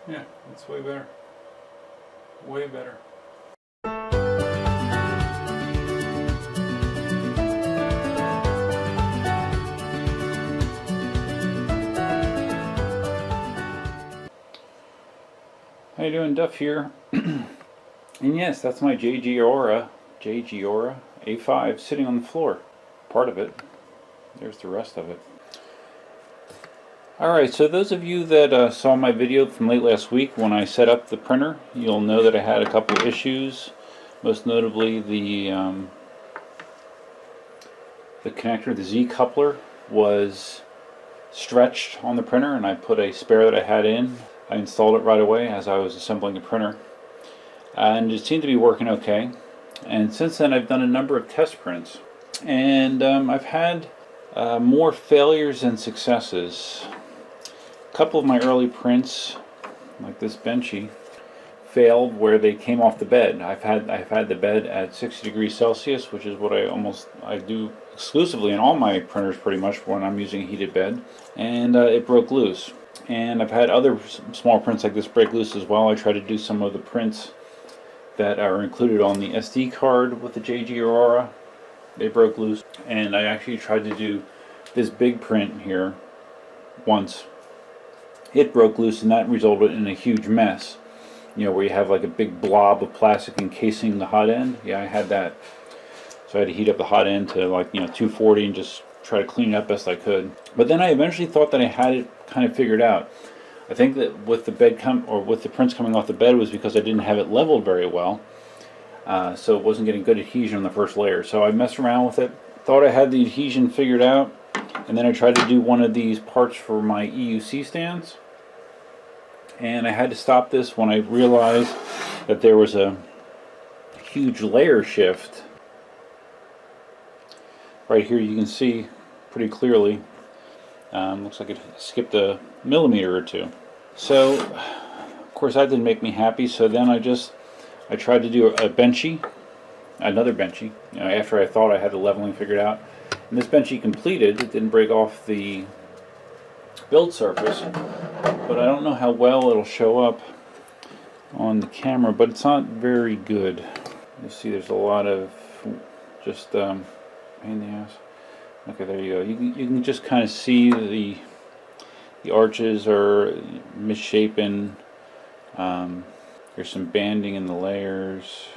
Yeah, it's way better. Way better. How you doing? Duff here. And yes, that's my Jgaurora A5 sitting on the floor. Part of it. There's the rest of it. Alright, so those of you that saw my video from late last week when I set up the printer, you'll know that I had a couple of issues. Most notably the connector, the Z coupler, was stretched on the printer, and I put a spare that I had in. I installed it right away as I was assembling the printer, and it seemed to be working okay. And since then I've done a number of test prints, and I've had more failures than successes. A couple of my early prints, like this Benchy, failed where they came off the bed. I've had the bed at 60 degrees Celsius, which is what I do exclusively in all my printers pretty much when I'm using a heated bed, and it broke loose. And I've had other small prints like this break loose as well. I tried to do some of the prints that are included on the SD card with the Jgaurora. They broke loose. And I actually tried to do this big print here once. It broke loose, and that resulted in a huge mess. You know, where you have like a big blob of plastic encasing the hot end. Yeah, I had that. So I had to heat up the hot end to, like, 240 and just try to clean it up best I could. But then I eventually thought that I had it kind of figured out. I think that with the with the prints coming off the bed was because I didn't have it leveled very well, so it wasn't getting good adhesion on the first layer. So I messed around with it, thought I had the adhesion figured out, and then I tried to do one of these parts for my EUC stands, and I had to stop this when I realized that there was a huge layer shift. Right here you can see pretty clearly. Looks like it skipped a millimeter or two. So, of course, that didn't make me happy. So then I tried to do a Benchy, another Benchy. After I thought I had the leveling figured out, and this Benchy completed. It didn't break off the build surface, but I don't know how well it'll show up on the camera. But it's not very good. You see, there's a lot of just pain in the ass. Okay, there you go. You can just kind of see the arches are misshapen. There's some banding in the layers.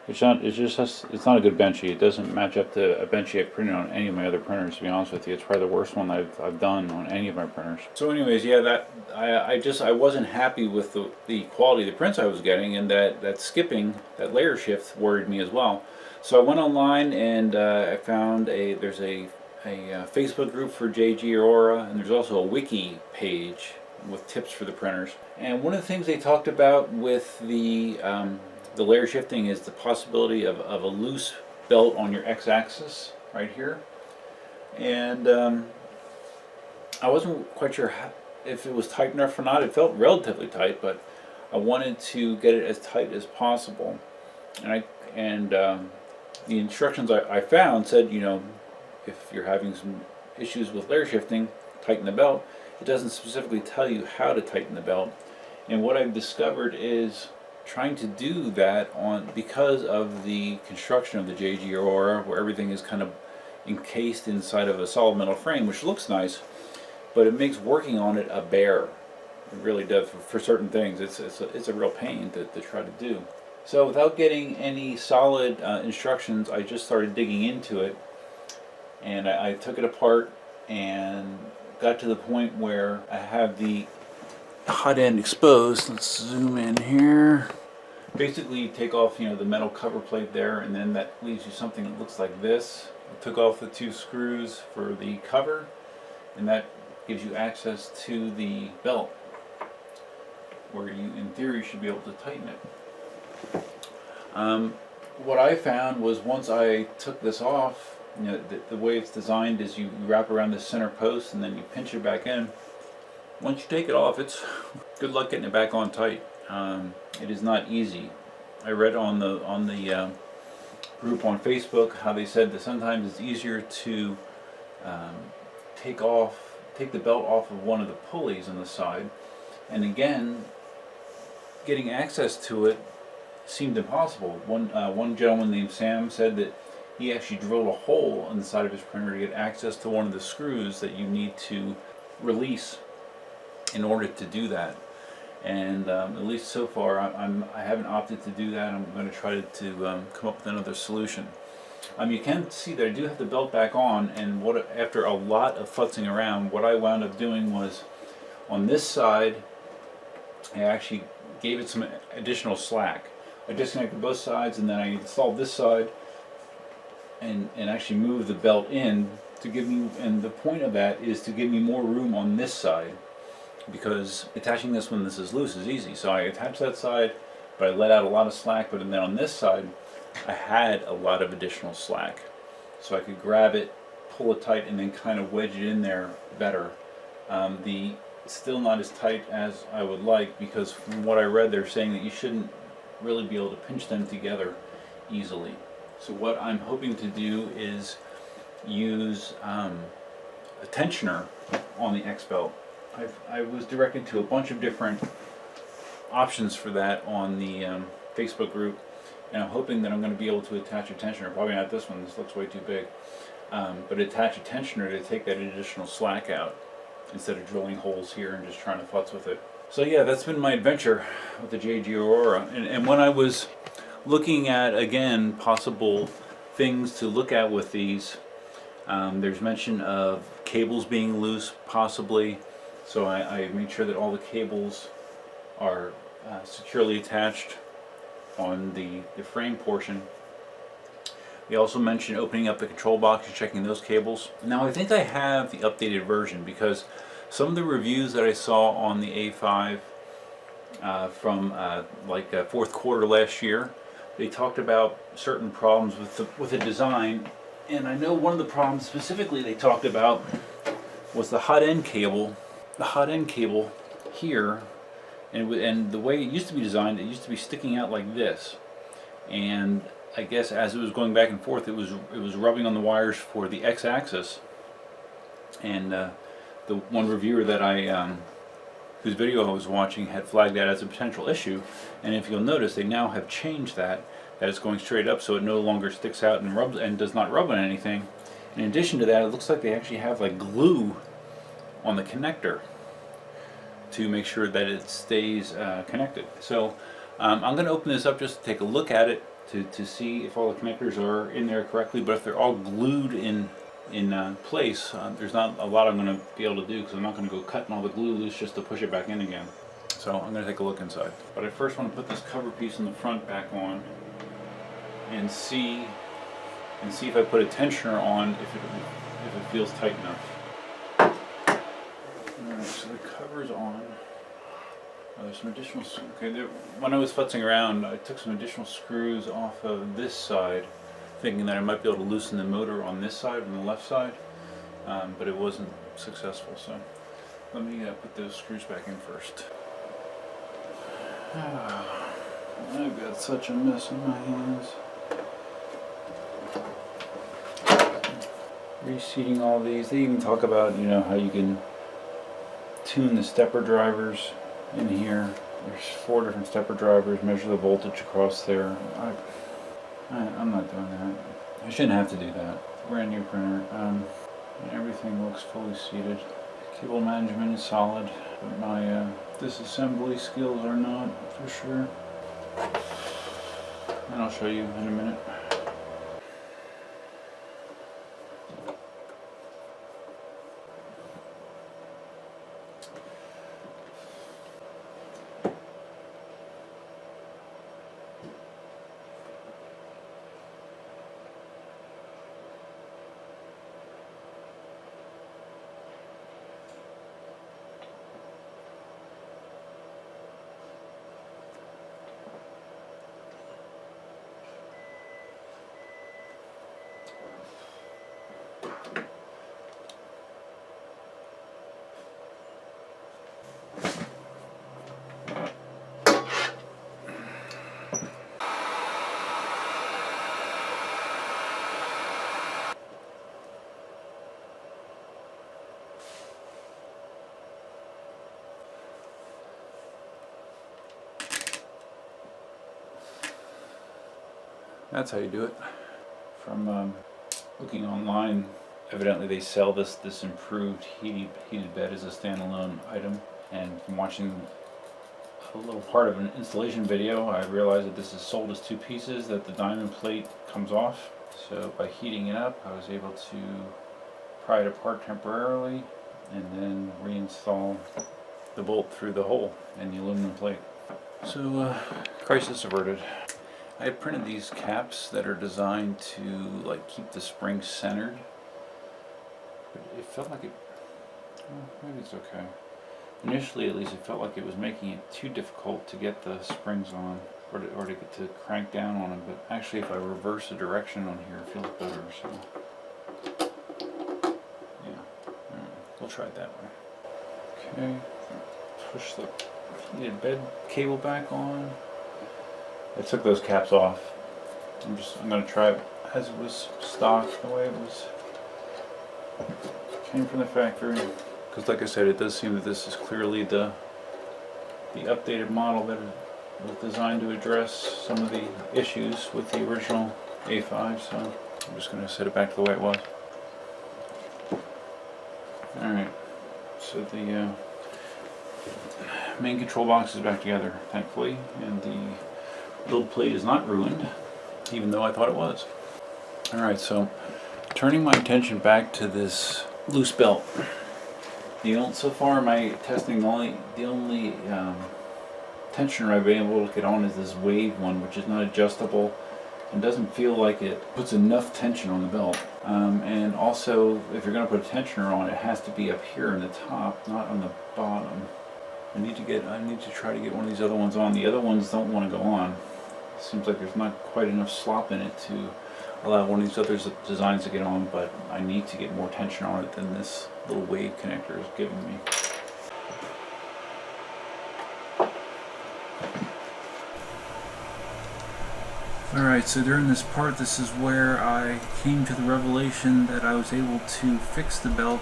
It's not a good Benchy. It doesn't match up to a Benchy I've printed on any of my other printers. To be honest with you, it's probably the worst one I've done on any of my printers. So, anyways, yeah, I wasn't happy with the quality of the prints I was getting, and that skipping, that layer shift, worried me as well. So I went online and I found there's a Facebook group for Jgaurora, and there's also a wiki page with tips for the printers. And one of the things they talked about with the layer shifting is the possibility of a loose belt on your x-axis right here. And I wasn't quite sure if it was tight enough or not. It felt relatively tight, but I wanted to get it as tight as possible. And the instructions I found said, if you're having some issues with layer shifting, tighten the belt. It doesn't specifically tell you how to tighten the belt. And what I've discovered is trying to do that because of the construction of the Jgaurora, where everything is kind of encased inside of a solid metal frame, which looks nice, but it makes working on it a bear. It really does for certain things. It's a real pain to try to do. So without getting any solid instructions, I just started digging into it, and I took it apart and got to the point where I have the hot end exposed. Let's zoom in here. Basically, you take off, the metal cover plate there, and then that leaves you something that looks like this. I took off the 2 screws for the cover, and that gives you access to the belt, where you, in theory, should be able to tighten it. What I found was once I took this off, the way it's designed is you wrap around this center post and then you pinch it back in. Once you take it off, it's good luck getting it back on tight. It is not easy. I read on the group on Facebook how they said that sometimes it's easier to take the belt off of one of the pulleys on the side, and again, getting access to it seemed impossible. One gentleman named Sam said that he actually drilled a hole in the side of his printer to get access to one of the screws that you need to release in order to do that. And at least so far, I haven't opted to do that. I'm going to try to come up with another solution. You can see that I do have the belt back on, and after a lot of futzing around, what I wound up doing was, on this side, I actually gave it some additional slack. I disconnected both sides, and then I installed this side, and actually moved the belt in to give me, and the point of that is to give me more room on this side, because attaching this when this is loose is easy. So I attached that side, but I let out a lot of slack, but then on this side, I had a lot of additional slack. So I could grab it, pull it tight, and then kind of wedge it in there better. It's still not as tight as I would like, because from what I read, they're saying that you shouldn't really be able to pinch them together easily. So what I'm hoping to do is use a tensioner on the X belt. I was directed to a bunch of different options for that on the Facebook group, and I'm hoping that I'm going to be able to attach a tensioner. Probably not this one, this looks way too big, but attach a tensioner to take that additional slack out instead of drilling holes here and just trying to futz with it. So yeah, that's been my adventure with the Jgaurora. And when I was looking at, again, possible things to look at with these, there's mention of cables being loose, possibly. So I made sure that all the cables are securely attached on the frame portion. They also mentioned opening up the control box and checking those cables. Now I think I have the updated version, because some of the reviews that I saw on the A5 from fourth quarter last year, they talked about certain problems with the design, and I know one of the problems specifically they talked about was the hot end cable. The hot end cable here, and the way it used to be designed, it used to be sticking out like this, and I guess as it was going back and forth, it was rubbing on the wires for the X-axis. And the one reviewer that whose video I was watching had flagged that as a potential issue. And if you'll notice, they now have changed that it's going straight up, so it no longer sticks out and rubs and does not rub on anything. In addition to that, it looks like they actually have like glue on the connector to make sure that it stays connected. So I'm going to open this up just to take a look at it, to see if all the connectors are in there correctly. But if they're all glued in place, there's not a lot I'm going to be able to do, because I'm not going to go cutting all the glue loose just to push it back in again. So I'm going to take a look inside. But I first want to put this cover piece in the front back on and see if I put a tensioner on, if it feels tight enough. Alright, so the cover's on. Oh, there's some additional, okay, when I was futzing around, I took some additional screws off of this side, thinking that I might be able to loosen the motor on this side, on the left side, but it wasn't successful, so let me put those screws back in first. I've got such a mess in my hands. Reseating all these. They even talk about, how you can tune the stepper drivers in here. There's 4 different stepper drivers, measure the voltage across there. I'm not doing that. I shouldn't have to do that. Brand new printer. Everything looks fully seated. Cable management is solid, but my disassembly skills are not, for sure. And I'll show you in a minute. That's how you do it. From looking online, evidently they sell this improved heated bed as a standalone item, and from watching a little part of an installation video, I realized that this is sold as two pieces, that the diamond plate comes off. So by heating it up, I was able to pry it apart temporarily and then reinstall the bolt through the hole in the aluminum plate. So crisis averted. I had printed these caps that are designed to like keep the springs centered, but it felt like it, well, maybe it's okay. Initially, at least, it felt like it was making it too difficult to get the springs on, or to get to crank down on them. But actually, if I reverse the direction on here, it feels better. So, yeah, we'll try it that way. Okay, push the heated bed cable back on. I took those caps off. I'm going to try it as it was stock, the way it was came from the factory. Because like I said, it does seem that this is clearly the updated model that was designed to address some of the issues with the original A5, so I'm just going to set it back to the way it was. Alright, so the main control box is back together, thankfully, and the build plate is not ruined, even though I thought it was. Alright, so turning my attention back to this loose belt. So far in my testing, the only tensioner I've been able to get on is this wave one, which is not adjustable and doesn't feel like it puts enough tension on the belt. And also, if you're going to put a tensioner on, it has to be up here in the top, not on the bottom. I need to try to get one of these other ones on. The other ones don't want to go on. It seems like there's not quite enough slop in it to allow one of these other designs to get on, but I need to get more tension on it than this little wave connector is giving me. Alright, so during this part, this is where I came to the revelation that I was able to fix the belt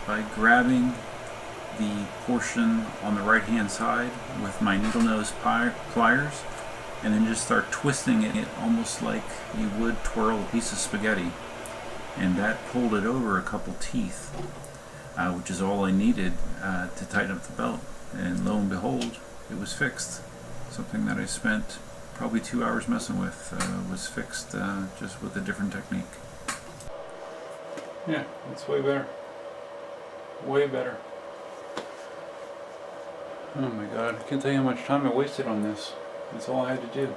by grabbing the portion on the right hand side with my needle nose pliers and then just start twisting it almost like you would twirl a piece of spaghetti, and that pulled it over a couple teeth, which is all I needed to tighten up the belt, and lo and behold, it was fixed. Something that I spent probably 2 hours messing with was fixed just with a different technique. Yeah, it's way better. Way better. Oh my god, I can't tell you how much time I wasted on this. That's all I had to do.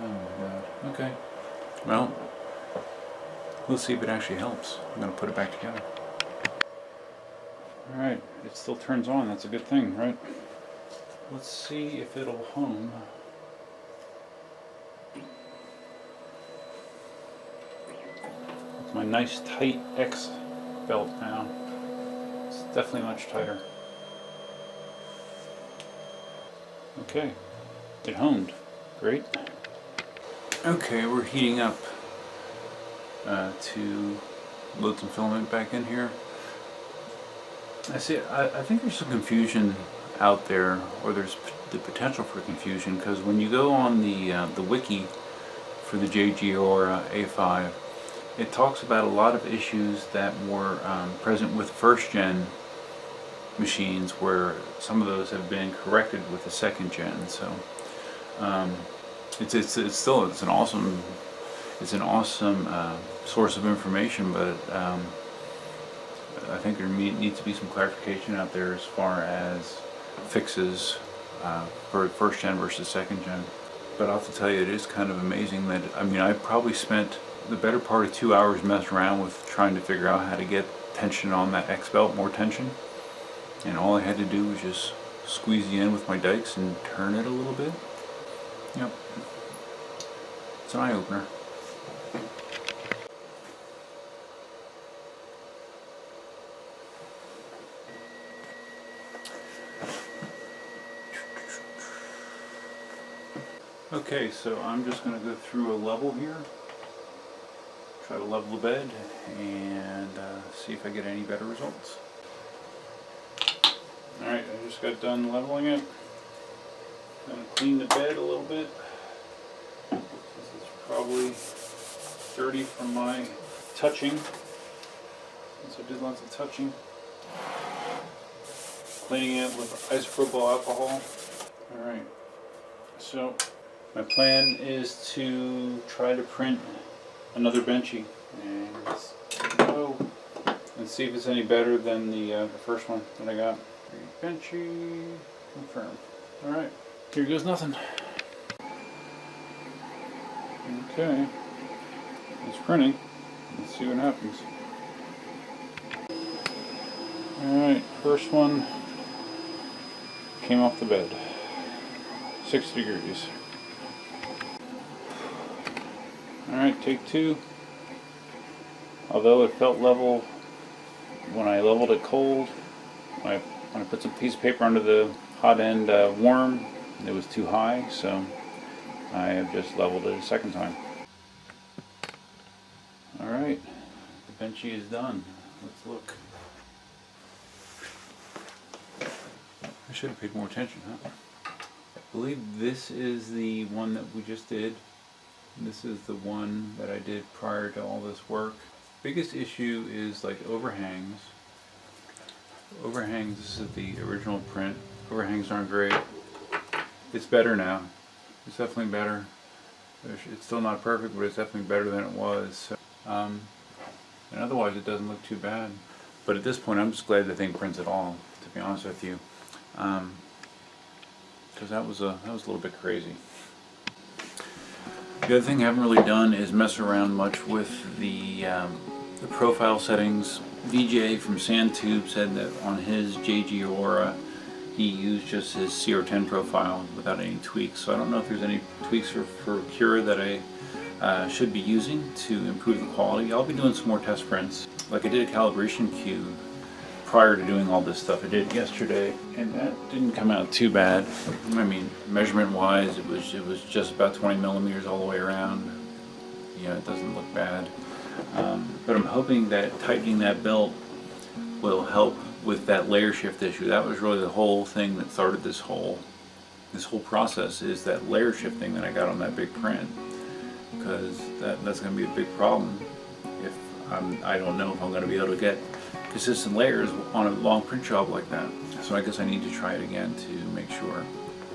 Oh my god. Okay. Well, we'll see if it actually helps. I'm going to put it back together. Alright, it still turns on. That's a good thing, right? Let's see if it'll hum. With my nice tight X belt now. It's definitely much tighter. Okay, it hummed. Great. Okay, we're heating up to load some filament back in here. I think there's some confusion out there, or there's the potential for confusion, because when you go on the wiki for the Jgaurora A5, it talks about a lot of issues that were present with first gen machines, where some of those have been corrected with the second gen. So it's an awesome source of information, but I think there needs to be some clarification out there as far as fixes for first gen versus second gen. But I'll have to tell you, it is kind of amazing that, I mean, I probably spent the better part of 2 hours messing around with trying to figure out how to get tension on that X belt, more tension. And all I had to do was just squeeze the end with my dikes and turn it a little bit. Yep. It's an eye-opener. Okay, so I'm just going to go through a level here. Try to level the bed and see if I get any better results. Alright, I just got done leveling it. Gonna clean the bed a little bit. probably dirty from my touching. So I did lots of touching. Cleaning it with isopropyl alcohol. Alright, so my plan is to try to print another benchy and go and see if it's any better than the first one that I got. Benchy, confirm. Alright, here goes nothing. Okay, it's printing. Let's see what happens. Alright, first one came off the bed. 6 degrees. Alright, take two. Although it felt level when I leveled it cold, when I put some piece of paper under the hot end warm, it was too high, so I have just leveled it a second time. Alright, the benchy is done. Let's look. I should have paid more attention, huh? I believe this is the one that we just did. This is the one that I did prior to all this work. Biggest issue is like overhangs. Overhangs, this is the original print. Overhangs aren't great. It's better now. It's definitely better. It's still not perfect, but it's definitely better than it was. So, and otherwise it doesn't look too bad. But at this point I'm just glad the thing prints at all, to be honest with you. Because that was a little bit crazy. The other thing I haven't really done is mess around much with the profile settings. VJ from SandTube said that on his Jgaurora he used just his CR10 profile without any tweaks. So I don't know if there's any tweaks for Cura that I should be using to improve the quality. I'll be doing some more test prints. Like I did a calibration cube prior to doing all this stuff. I did it yesterday, and that didn't come out too bad. I mean, measurement wise, it was just about 20 millimeters all the way around. You know, it doesn't look bad. But I'm hoping that tightening that belt will help with that layer shift issue. That was really the whole thing that started this whole process, is that layer shifting that I got on that big print, because that's going to be a big problem if I don't know if I'm going to be able to get consistent layers on a long print job like that. So I guess I need to try it again to make sure.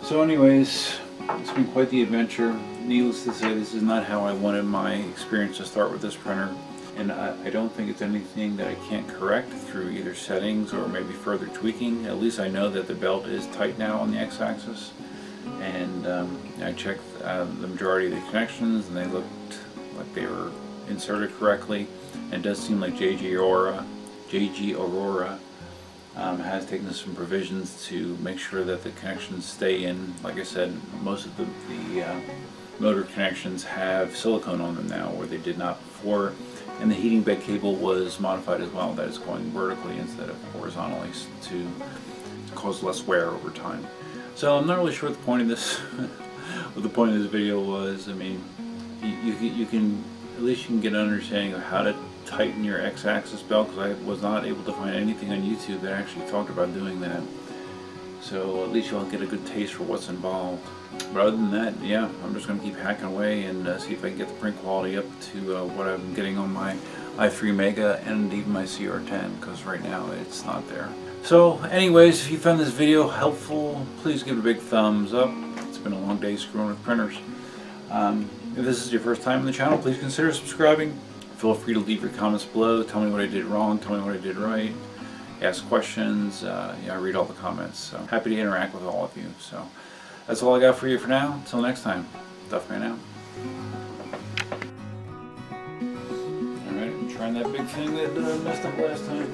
So anyways, it's been quite the adventure. Needless to say, this is not how I wanted my experience to start with this printer. And I don't think it's anything that I can't correct through either settings or maybe further tweaking. At least I know that the belt is tight now on the x-axis. And I checked the majority of the connections and they looked like they were inserted correctly. And it does seem like Jgaurora has taken some provisions to make sure that the connections stay in. Like I said, most of the motor connections have silicone on them now, where they did not before. And the heating bed cable was modified as well, that is going vertically instead of horizontally to cause less wear over time. So I'm not really sure what the point of this what the point of this video was. I mean, you can at least you can get an understanding of how to tighten your x-axis belt, because I was not able to find anything on YouTube that actually talked about doing that. So at least you'll get a good taste for what's involved. But other than that, yeah, I'm just going to keep hacking away and see if I can get the print quality up to what I'm getting on my i3 Mega and even my CR10, because right now it's not there. So anyways, if you found this video helpful, please give it a big thumbs up. It's been a long day screwing with printers. If this is your first time on the channel, please consider subscribing. Feel free to leave your comments below. Tell me what I did wrong, tell me what I did right. Ask questions. Yeah, I read all the comments. So happy to interact with all of you. So that's all I got for you for now. Until next time, Duffman out. Alright, I'm trying that big thing that I messed up last time.